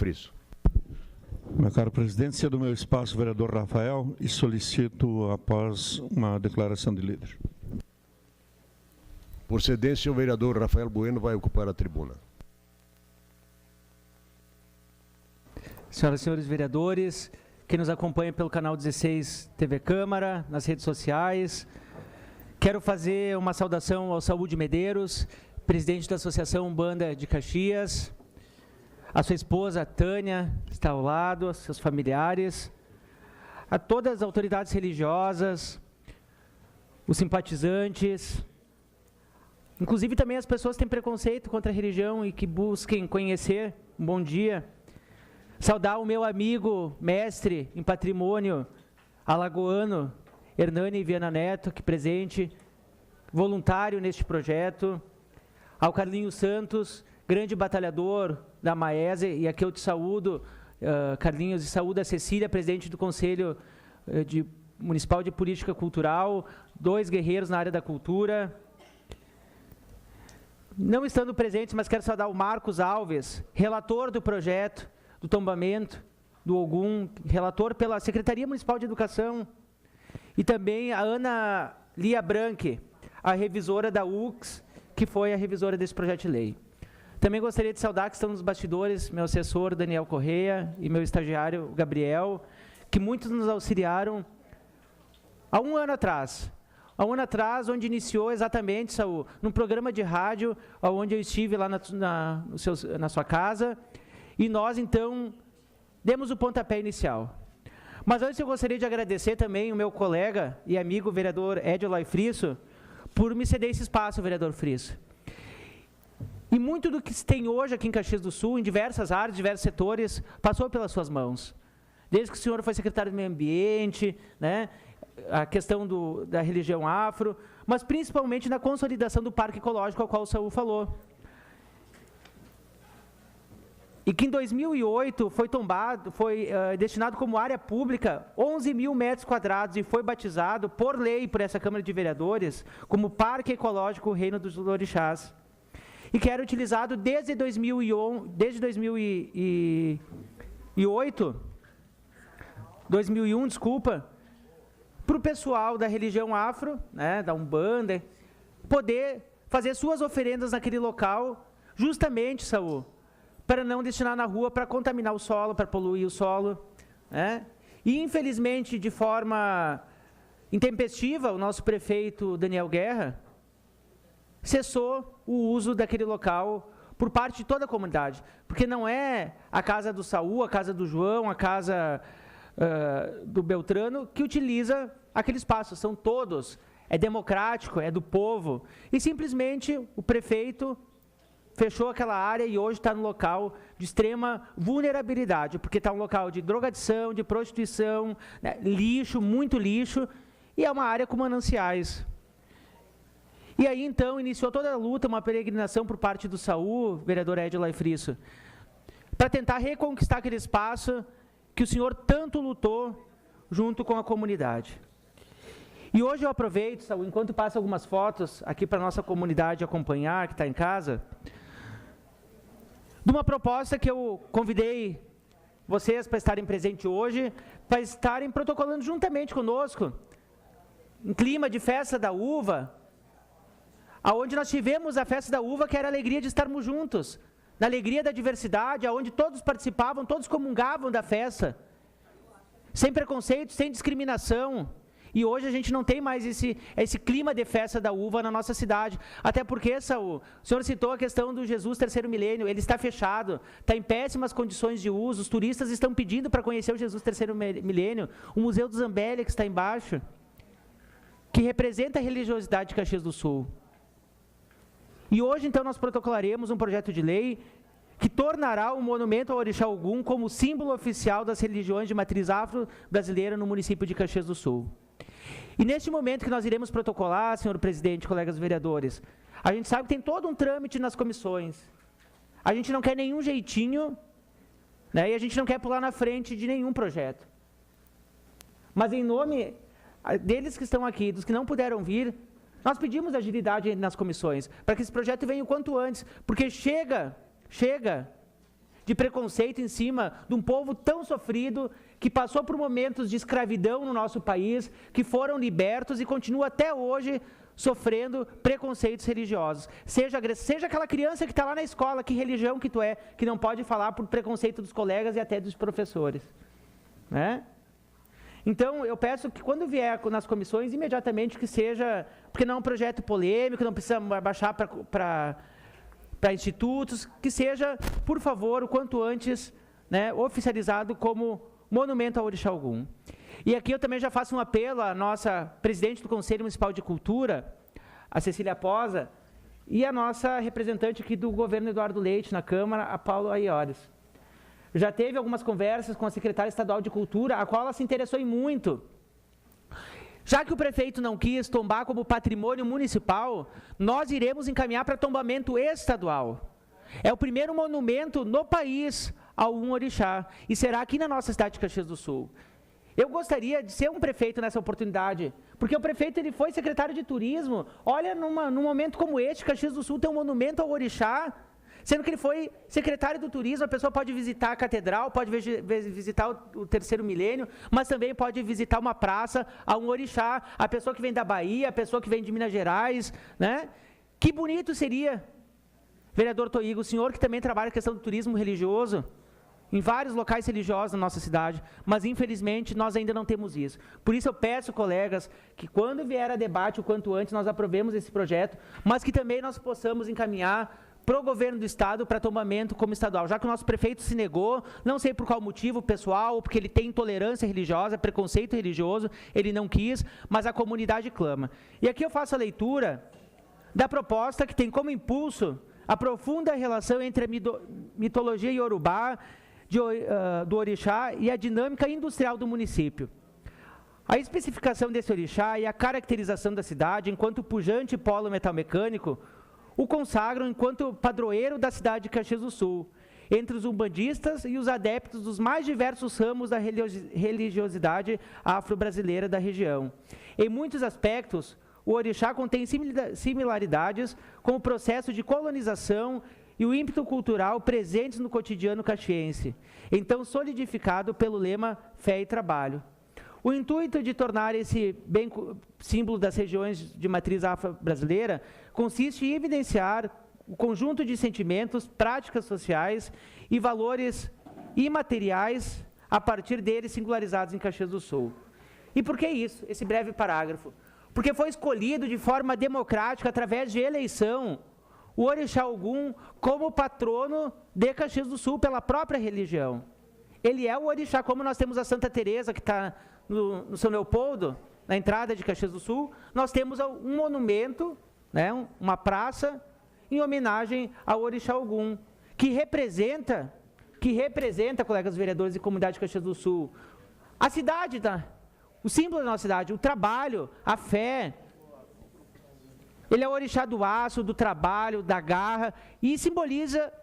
Friso. Meu caro presidente, cedo do meu espaço, vereador Rafael, e solicito após uma declaração de líder. Por cedência, o vereador Rafael Bueno vai ocupar a tribuna. Senhoras e senhores vereadores, que nos acompanha pelo canal 16 TV Câmara, nas redes sociais, quero fazer uma saudação ao Saúde Medeiros, presidente da Associação Umbanda de Caxias, a sua esposa, Tânia, está ao lado, seus familiares, a todas as autoridades religiosas, os simpatizantes, inclusive também as pessoas que têm preconceito contra a religião e que busquem conhecer. Um bom dia. Saudar o meu amigo, mestre em patrimônio alagoano, Hernani Viana Neto, aqui presente, voluntário neste projeto. Ao Carlinhos Santos, grande batalhador da Maese, e aqui eu te saúdo, Carlinhos, e saúdo a Cecília, presidente do Conselho Municipal de Política Cultural, 2 guerreiros na área da cultura. Não estando presentes, mas quero saudar o Marcos Alves, relator do projeto, do tombamento, do Ogum, relator pela Secretaria Municipal de Educação, e também a Ana Lia Branque, a revisora da UX, que foi a revisora desse projeto de lei. Também gostaria de saudar que estão nos bastidores meu assessor, Daniel Correia, e meu estagiário, Gabriel, que muitos nos auxiliaram há um ano atrás, onde iniciou exatamente, Saúl, num programa de rádio, onde eu estive lá na sua casa, e nós, então, demos o pontapé inicial. Mas antes eu gostaria de agradecer também o meu colega e amigo vereador Edilai Friso, por me ceder esse espaço, vereador Friso. E muito do que se tem hoje aqui em Caxias do Sul, em diversas áreas, diversos setores, passou pelas suas mãos. Desde que o senhor foi secretário do Meio Ambiente, né, a questão da religião afro, mas principalmente na consolidação do Parque Ecológico, ao qual o Saúl falou. E que em 2008 foi destinado como área pública 11 mil metros quadrados e foi batizado, por lei, por essa Câmara de Vereadores, como Parque Ecológico Reino dos Orixás. E que era utilizado desde 2001, desde 2001, para o pessoal da religião afro, né, da Umbanda, poder fazer suas oferendas naquele local, justamente, Saúl, para não destinar na rua para contaminar o solo, para poluir o solo, né? E, infelizmente, de forma intempestiva, o nosso prefeito Daniel Guerra cessou o uso daquele local por parte de toda a comunidade, porque não é a casa do Saúl, a casa do João, a casa do Beltrano que utiliza aquele espaço, são todos, é democrático, é do povo, e simplesmente o prefeito fechou aquela área e hoje está no local de extrema vulnerabilidade, porque está um local de drogadição, de prostituição, né, lixo, muito lixo, e é uma área com mananciais. E aí, então, iniciou toda a luta, uma peregrinação por parte do Saúl, vereador Edilai Friso, para tentar reconquistar aquele espaço que o senhor tanto lutou junto com a comunidade. E hoje eu aproveito, Saúl, enquanto passo algumas fotos aqui para a nossa comunidade acompanhar, que está em casa, de uma proposta que eu convidei vocês para estarem presentes hoje, para estarem protocolando juntamente conosco, em clima de festa da uva, aonde nós tivemos a festa da uva, que era a alegria de estarmos juntos, na alegria da diversidade, aonde todos participavam, todos comungavam da festa, sem preconceito, sem discriminação. E hoje a gente não tem mais esse clima de festa da uva na nossa cidade. Até porque, Saúl, o senhor citou a questão do Jesus Terceiro Milênio, ele está fechado, está em péssimas condições de uso, os turistas estão pedindo para conhecer o Jesus Terceiro Milênio, o Museu do Zambélia, que está embaixo, que representa a religiosidade de Caxias do Sul. E hoje, então, nós protocolaremos um projeto de lei que tornará o monumento ao Orixá Ogum como símbolo oficial das religiões de matriz afro-brasileira no município de Caxias do Sul. E neste momento que nós iremos protocolar, senhor presidente, colegas vereadores, a gente sabe que tem todo um trâmite nas comissões. A gente não quer nenhum jeitinho, né, e a gente não quer pular na frente de nenhum projeto. Mas em nome deles que estão aqui, dos que não puderam vir, nós pedimos agilidade nas comissões, para que esse projeto venha o quanto antes, porque chega de preconceito em cima de um povo tão sofrido, que passou por momentos de escravidão no nosso país, que foram libertos e continua até hoje sofrendo preconceitos religiosos. Seja aquela criança que está lá na escola, que religião que tu é, que não pode falar por preconceito dos colegas e até dos professores. Né? Então, eu peço que quando vier nas comissões, imediatamente que seja, porque não é um projeto polêmico, não precisa baixar para institutos, que seja, por favor, o quanto antes, né, oficializado como monumento ao Orixá Ogum. E aqui eu também já faço um apelo à nossa presidente do Conselho Municipal de Cultura, a Cecília Posa, e a nossa representante aqui do governo Eduardo Leite na Câmara, a Paulo Aiores. Já teve algumas conversas com a secretária estadual de Cultura, a qual ela se interessou em muito. Já que o prefeito não quis tombar como patrimônio municipal, nós iremos encaminhar para tombamento estadual. É o primeiro monumento no país ao Ogum Orixá, e será aqui na nossa cidade de Caxias do Sul. Eu gostaria de ser um prefeito nessa oportunidade, porque o prefeito ele foi secretário de turismo. Olha, num momento como este, Caxias do Sul tem um monumento ao Orixá, sendo que ele foi secretário do turismo. A pessoa pode visitar a catedral, pode visitar o terceiro milênio, mas também pode visitar uma praça a um orixá, a pessoa que vem da Bahia, a pessoa que vem de Minas Gerais, né? Que bonito seria, vereador Toigo, o senhor que também trabalha a questão do turismo religioso, em vários locais religiosos na nossa cidade, mas infelizmente nós ainda não temos isso. Por isso eu peço, colegas, que quando vier a debate, o quanto antes, nós aprovemos esse projeto, mas que também nós possamos encaminhar para o governo do estado para tombamento como estadual, já que o nosso prefeito se negou, não sei por qual motivo pessoal, porque ele tem intolerância religiosa, preconceito religioso, ele não quis, mas a comunidade clama. E aqui eu faço a leitura da proposta que tem como impulso a profunda relação entre a mitologia iorubá, do orixá e a dinâmica industrial do município. A especificação desse orixá e a caracterização da cidade enquanto pujante polo metalmecânico o consagram enquanto padroeiro da cidade de Caxias do Sul, entre os umbandistas e os adeptos dos mais diversos ramos da religiosidade afro-brasileira da região. Em muitos aspectos, o orixá contém similaridades com o processo de colonização e o ímpeto cultural presentes no cotidiano caxiense, então solidificado pelo lema Fé e Trabalho. O intuito de tornar esse bem símbolo das regiões de matriz afro-brasileira consiste em evidenciar o conjunto de sentimentos, práticas sociais e valores imateriais a partir deles singularizados em Caxias do Sul. E por que isso, esse breve parágrafo? Porque foi escolhido de forma democrática, através de eleição, o Orixá Ogum como patrono de Caxias do Sul pela própria religião. Ele é o orixá, como nós temos a Santa Teresa, que está no São Leopoldo, na entrada de Caxias do Sul, nós temos um monumento, né, uma praça, em homenagem ao Orixá Ogum, que representa, colegas vereadores e comunidade de Caxias do Sul, a cidade, o símbolo da nossa cidade, o trabalho, a fé. Ele é o orixá do aço, do trabalho, da garra, e simboliza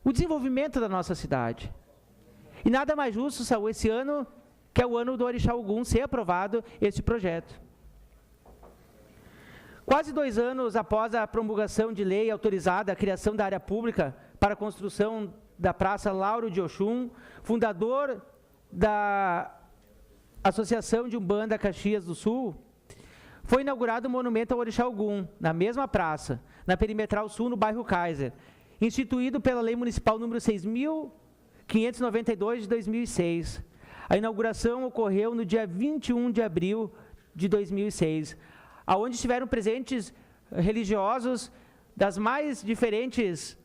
o desenvolvimento da nossa cidade. E nada mais justo, Saúl, esse ano, que é o ano do Orixá Ogum, ser aprovado este projeto. Quase 2 anos após a promulgação de lei autorizada a criação da área pública para a construção da Praça Lauro de Oxum, fundador da Associação de Umbanda Caxias do Sul, foi inaugurado o monumento ao Orixá Ogum, na mesma praça, na Perimetral Sul, no bairro Kaiser, instituído pela Lei Municipal número 6.592 de 2006. A inauguração ocorreu no dia 21 de abril de 2006, aonde estiveram presentes religiosos das mais diferentes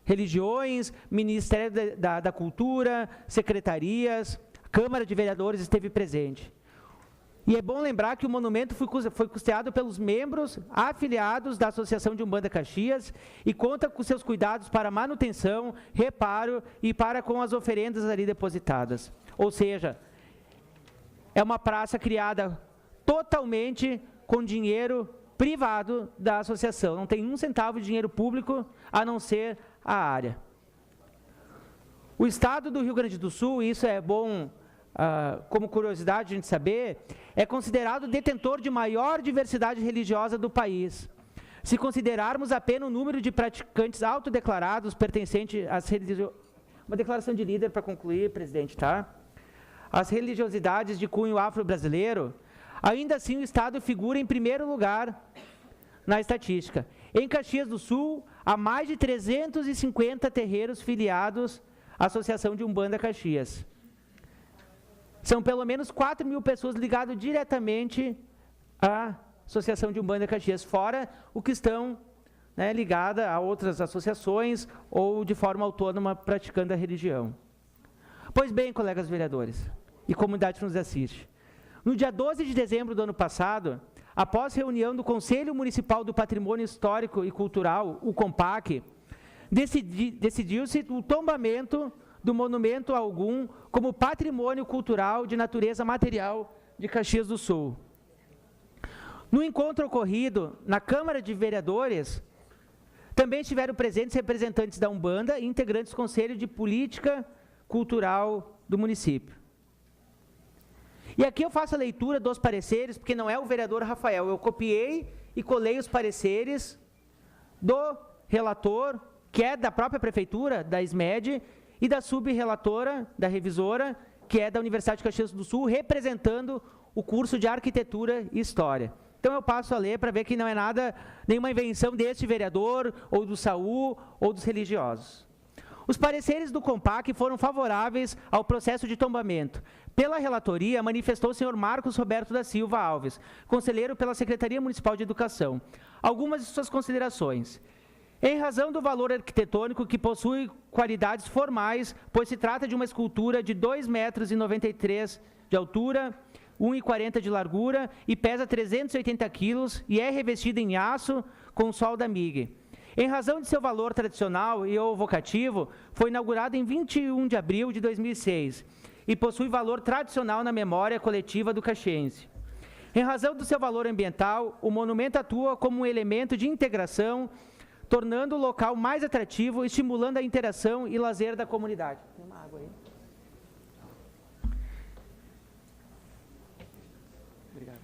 religiões, Ministério da Cultura, secretarias, Câmara de Vereadores esteve presente. E é bom lembrar que o monumento foi custeado pelos membros afiliados da Associação de Umbanda Caxias e conta com seus cuidados para manutenção, reparo e para com as oferendas ali depositadas. Ou seja, é uma praça criada totalmente com dinheiro privado da associação. Não tem um centavo de dinheiro público, a não ser a área. O estado do Rio Grande do Sul, e isso é bom, como curiosidade a gente saber, é considerado detentor de maior diversidade religiosa do país. Se considerarmos apenas o número de praticantes autodeclarados pertencentes às Uma declaração de líder para concluir, presidente, tá? As religiosidades de cunho afro-brasileiro, ainda assim o Estado figura em primeiro lugar na estatística. Em Caxias do Sul, há mais de 350 terreiros filiados à Associação de Umbanda Caxias. São pelo menos 4 mil pessoas ligadas diretamente à Associação de Umbanda Caxias, fora o que estão ligadas a outras associações ou de forma autônoma praticando a religião. Pois bem, colegas vereadores e comunidade que nos assiste, no dia 12 de dezembro do ano passado, após reunião do Conselho Municipal do Patrimônio Histórico e Cultural, o COMPAC, decidiu-se o tombamento do monumento algum como patrimônio cultural de natureza material de Caxias do Sul. No encontro ocorrido na Câmara de Vereadores, também estiveram presentes representantes da Umbanda e integrantes do Conselho de Política Cultural do município. E aqui eu faço a leitura dos pareceres, porque não é o vereador Rafael, eu copiei e colei os pareceres do relator, que é da própria prefeitura, da SMED, e da subrelatora, da revisora, que é da Universidade de Caxias do Sul, representando o curso de Arquitetura e História. Então eu passo a ler para ver que não é nada, nenhuma invenção deste vereador, ou do Saúl, ou dos religiosos. Os pareceres do COMPAC foram favoráveis ao processo de tombamento. Pela relatoria, manifestou o senhor Marcos Roberto da Silva Alves, conselheiro pela Secretaria Municipal de Educação. Algumas de suas considerações. Em razão do valor arquitetônico que possui qualidades formais, pois se trata de uma escultura de 2,93 metros de altura, 1,40 de largura e pesa 380 quilos e é revestida em aço com solda MIG. Em razão de seu valor tradicional e ou vocativo, foi inaugurado em 21 de abril de 2006 e possui valor tradicional na memória coletiva do caxiense. Em razão do seu valor ambiental, o monumento atua como um elemento de integração, tornando o local mais atrativo, estimulando a interação e lazer da comunidade. Tem uma água aí? Obrigado.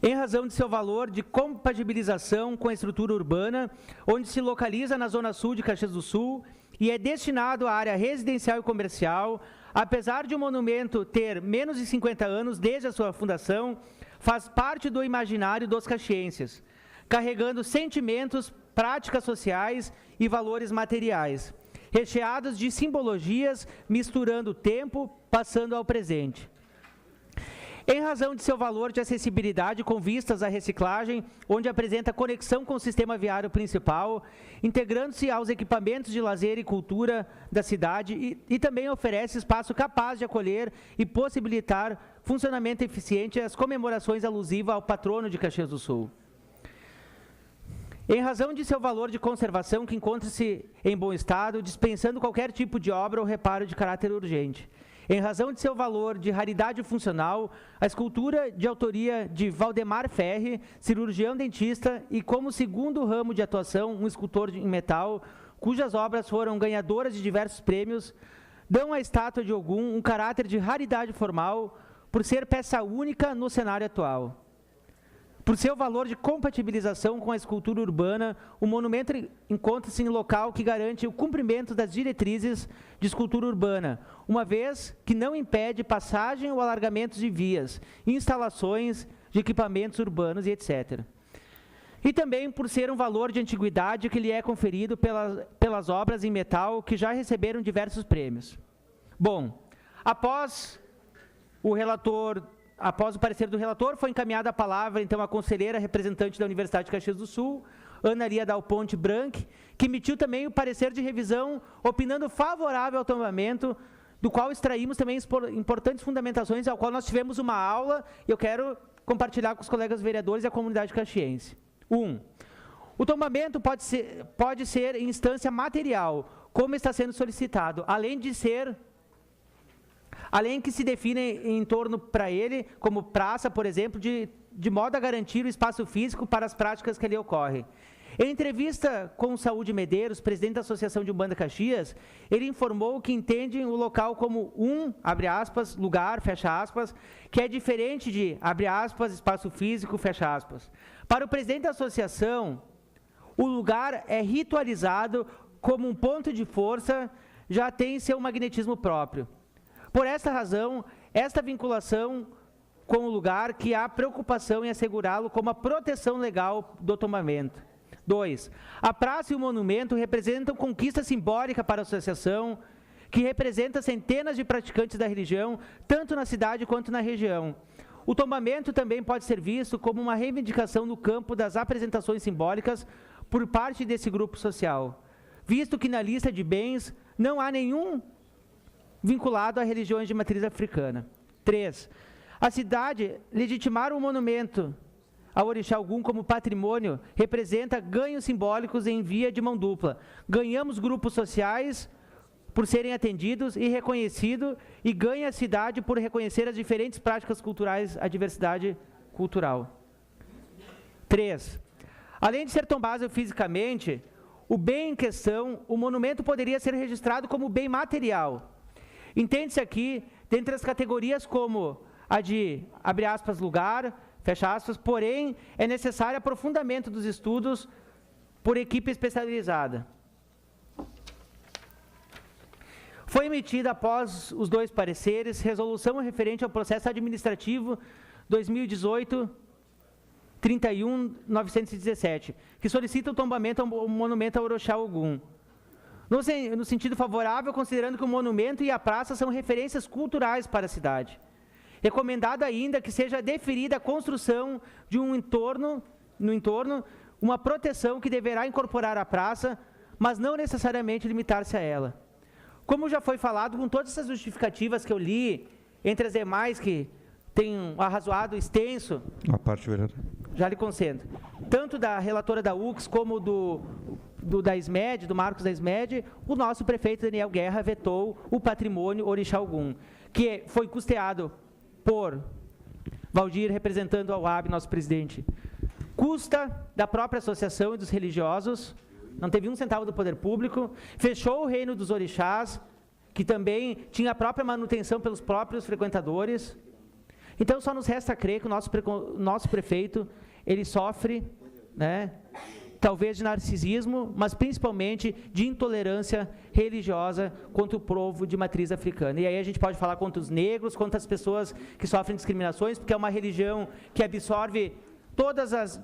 Em razão de seu valor de compatibilização com a estrutura urbana, onde se localiza na zona sul de Caxias do Sul e é destinado à área residencial e comercial, apesar de o monumento ter menos de 50 anos desde a sua fundação, faz parte do imaginário dos caxienses, carregando sentimentos, práticas sociais e valores materiais, recheados de simbologias, misturando o tempo, passando ao presente. Em razão de seu valor de acessibilidade com vistas à reciclagem, onde apresenta conexão com o sistema viário principal, integrando-se aos equipamentos de lazer e cultura da cidade e também oferece espaço capaz de acolher e possibilitar funcionamento eficiente às comemorações alusivas ao patrono de Caxias do Sul. Em razão de seu valor de conservação, que encontra-se em bom estado, dispensando qualquer tipo de obra ou reparo de caráter urgente. Em razão de seu valor de raridade funcional, a escultura de autoria de Valdemar Ferri, cirurgião dentista e como segundo ramo de atuação, um escultor em metal, cujas obras foram ganhadoras de diversos prêmios, dão à estátua de Ogum um caráter de raridade formal, por ser peça única no cenário atual. Por seu valor de compatibilização com a escultura urbana, o monumento encontra-se em local que garante o cumprimento das diretrizes de escultura urbana, uma vez que não impede passagem ou alargamentos de vias, instalações de equipamentos urbanos e etc. E também por ser um valor de antiguidade que lhe é conferido pelas obras em metal que já receberam diversos prêmios. Bom, após o parecer do relator, foi encaminhada a palavra, então, à conselheira representante da Universidade de Caxias do Sul, Ana Lia Dal Ponte Branch, que emitiu também o parecer de revisão, opinando favorável ao tombamento, do qual extraímos também importantes fundamentações, ao qual nós tivemos uma aula, e eu quero compartilhar com os colegas vereadores e a comunidade caxiense. 1. O tombamento pode ser em instância material, como está sendo solicitado, além que se define em torno para ele, como praça, por exemplo, de modo a garantir o espaço físico para as práticas que ali ocorrem. Em entrevista com o Saúde Medeiros, presidente da Associação de Umbanda Caxias, ele informou que entende o local como abre aspas, lugar, fecha aspas, que é diferente de, abre aspas, espaço físico, fecha aspas. Para o presidente da associação, o lugar é ritualizado como um ponto de força, já tem seu magnetismo próprio. Por esta razão, esta vinculação com o lugar, que há preocupação em assegurá-lo como a proteção legal do tombamento. 2. A praça e o monumento representam conquista simbólica para a associação, que representa centenas de praticantes da religião, tanto na cidade quanto na região. O tombamento também pode ser visto como uma reivindicação no campo das apresentações simbólicas por parte desse grupo social, visto que na lista de bens não há nenhum vinculado a religiões de matriz africana. 3. A cidade legitimar o monumento ao Orixá Ogum como patrimônio representa ganhos simbólicos em via de mão dupla. Ganhamos grupos sociais por serem atendidos e reconhecidos, e ganha a cidade por reconhecer as diferentes práticas culturais, a diversidade cultural. 3. Além de ser tombável fisicamente, o bem em questão, o monumento poderia ser registrado como bem material. Entende-se aqui, dentre as categorias como a de, abre aspas, lugar, fecha aspas, porém, é necessário aprofundamento dos estudos por equipe especializada. Foi emitida, após os 2 pareceres, resolução referente ao processo administrativo 2018-31-917, que solicita o tombamento ao monumento ao Orixá Ogum. No sentido favorável, considerando que o monumento e a praça são referências culturais para a cidade. Recomendado ainda que seja deferida a construção de no entorno, uma proteção que deverá incorporar a praça, mas não necessariamente limitar-se a ela. Como já foi falado, com todas essas justificativas que eu li, entre as demais que tem um arrazoado extenso, A parte, vereador. já lhe concedo, tanto da relatora da UX como da SMED, do Marcos da SMED, o nosso prefeito Daniel Guerra vetou o patrimônio Orixá Ogum, que foi custeado por Valdir, representando a UAB, nosso presidente. Custa da própria associação e dos religiosos, não teve um centavo do poder público, fechou o reino dos orixás, que também tinha a própria manutenção pelos próprios frequentadores. Então, só nos resta crer que o nosso prefeito, ele sofre, né, talvez de narcisismo, mas principalmente de intolerância religiosa contra o povo de matriz africana. E aí a gente pode falar contra os negros, contra as pessoas que sofrem discriminações, porque é uma religião que absorve todas as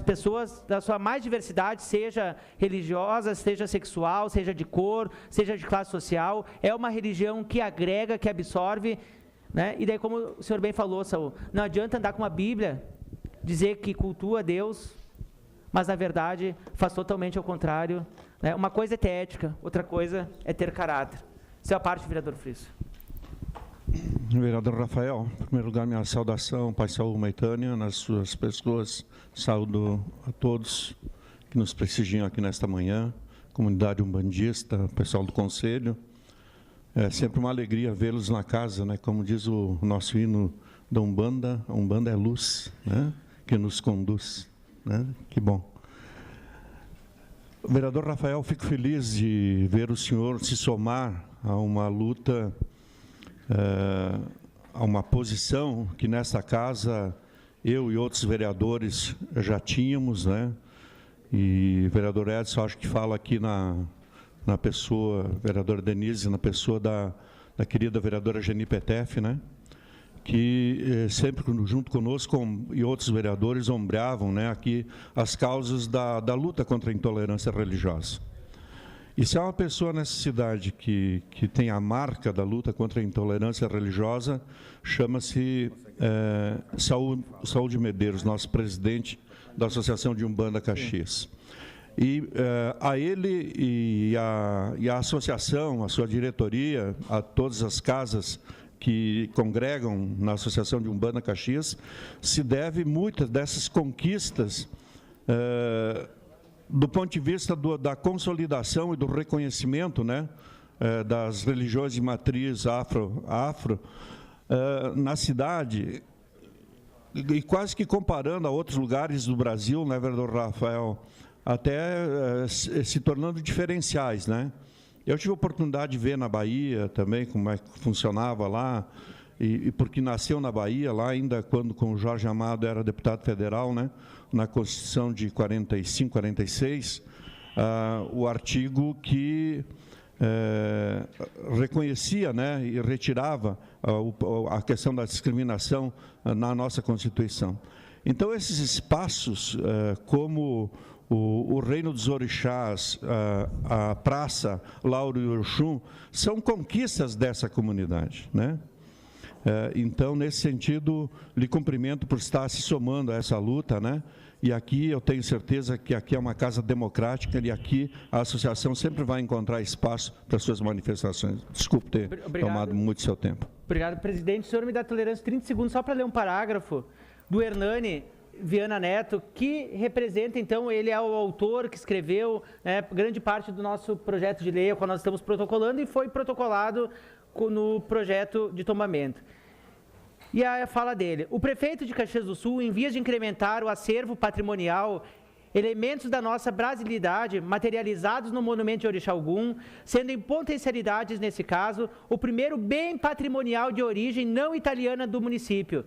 pessoas da sua mais diversidade, seja religiosa, seja sexual, seja de cor, seja de classe social. É uma religião que agrega, que absorve, né? E daí, como o senhor bem falou, Saul, não adianta andar com uma Bíblia, dizer que cultua Deus, mas na verdade faz totalmente ao contrário, né? Uma coisa é ter ética, outra coisa é ter caráter. Isso é a parte, vereador Friso. Vereador Rafael, em primeiro lugar, minha saudação, Pai Saul Maitânia, nas suas pessoas, saúdo a todos que nos prestigiam aqui nesta manhã, comunidade umbandista, pessoal do Conselho. É sempre uma alegria vê-los na casa, né? Como diz o nosso hino da Umbanda, a Umbanda é luz, né? Que nos conduz, né? Que bom. Vereador Rafael, fico feliz de ver o senhor se somar a uma luta, a uma posição que nesta casa eu e outros vereadores já tínhamos, né? E o vereador Edson, acho que fala aqui na pessoa, vereadora Denise, na pessoa da querida vereadora Geni Petef, né? Que sempre junto conosco e outros vereadores ombreavam, né, aqui as causas da luta contra a intolerância religiosa. E se há uma pessoa nessa cidade que tem a marca da luta contra a intolerância religiosa, chama-se Saul de Medeiros, nosso presidente da Associação de Umbanda Caxias. E a ele e a associação, a sua diretoria, a todas as casas que congregam na Associação de Umbanda Caxias, se deve muitas dessas conquistas do ponto de vista da consolidação e do reconhecimento, né, das religiões de matriz afro na cidade, e quase que comparando a outros lugares do Brasil, né, vereador Rafael, até se tornando diferenciais, né? Eu tive a oportunidade de ver na Bahia também como é que funcionava lá, e porque nasceu na Bahia, lá ainda quando com o Jorge Amado era deputado federal, né, na Constituição de 45, 46, o artigo que reconhecia, né, e retirava a questão da discriminação na nossa Constituição. Então, esses espaços, como o Reino dos Orixás, a Praça Lauro e Oxum, são conquistas dessa comunidade, né? Então, nesse sentido, lhe cumprimento por estar se somando a essa luta, né? E aqui eu tenho certeza que aqui é uma casa democrática e aqui a associação sempre vai encontrar espaço para suas manifestações. Desculpe ter tomado muito seu tempo. Obrigado, presidente. O senhor me dá tolerância 30 segundos só para ler um parágrafo do Hernani Viana Neto, que representa, então, ele é o autor que escreveu grande parte do nosso projeto de lei, ao qual nós estamos protocolando, e foi protocolado no projeto de tombamento. E a fala dele: o prefeito de Caxias do Sul, em vias de incrementar o acervo patrimonial, elementos da nossa brasilidade materializados no monumento de Orixá Ogum, sendo em potencialidades, nesse caso, o primeiro bem patrimonial de origem não italiana do município.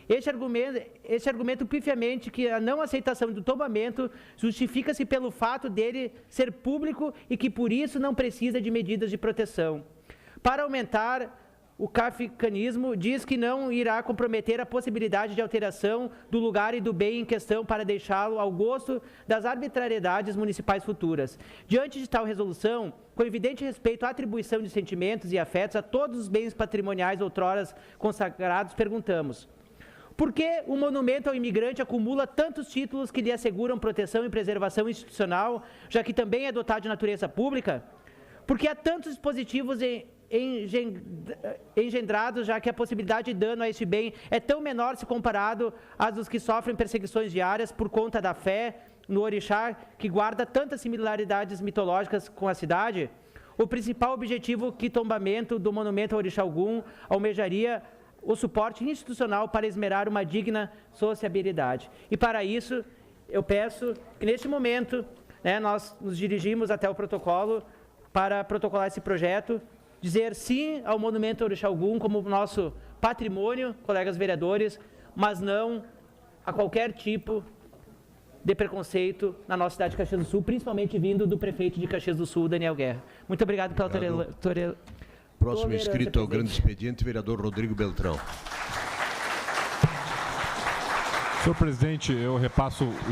Este argumento pifiamente que a não aceitação do tombamento justifica-se pelo fato dele ser público e que por isso não precisa de medidas de proteção. Para aumentar o kafkanismo, diz que não irá comprometer a possibilidade de alteração do lugar e do bem em questão para deixá-lo ao gosto das arbitrariedades municipais futuras. Diante de tal resolução, com evidente respeito à atribuição de sentimentos e afetos a todos os bens patrimoniais outrora consagrados, perguntamos: por que o monumento ao imigrante acumula tantos títulos que lhe asseguram proteção e preservação institucional, já que também é dotado de natureza pública? Por que há tantos dispositivos engendrados, já que a possibilidade de dano a este bem é tão menor se comparado às dos que sofrem perseguições diárias por conta da fé no orixá, que guarda tantas similaridades mitológicas com a cidade? O principal objetivo que tombamento do monumento ao Orixá Ogum almejaria o suporte institucional para esmerar uma digna sociabilidade. E para isso, eu peço que neste momento, nós nos dirigimos até o protocolo para protocolar esse projeto, dizer sim ao monumento ao Orixá Ogum como nosso patrimônio, colegas vereadores, mas não a qualquer tipo de preconceito na nossa cidade de Caxias do Sul, principalmente vindo do prefeito de Caxias do Sul, Daniel Guerra. Muito obrigado pela Próximo inscrito ao grande expediente, vereador Rodrigo Beltrão. Senhor presidente, eu repasso o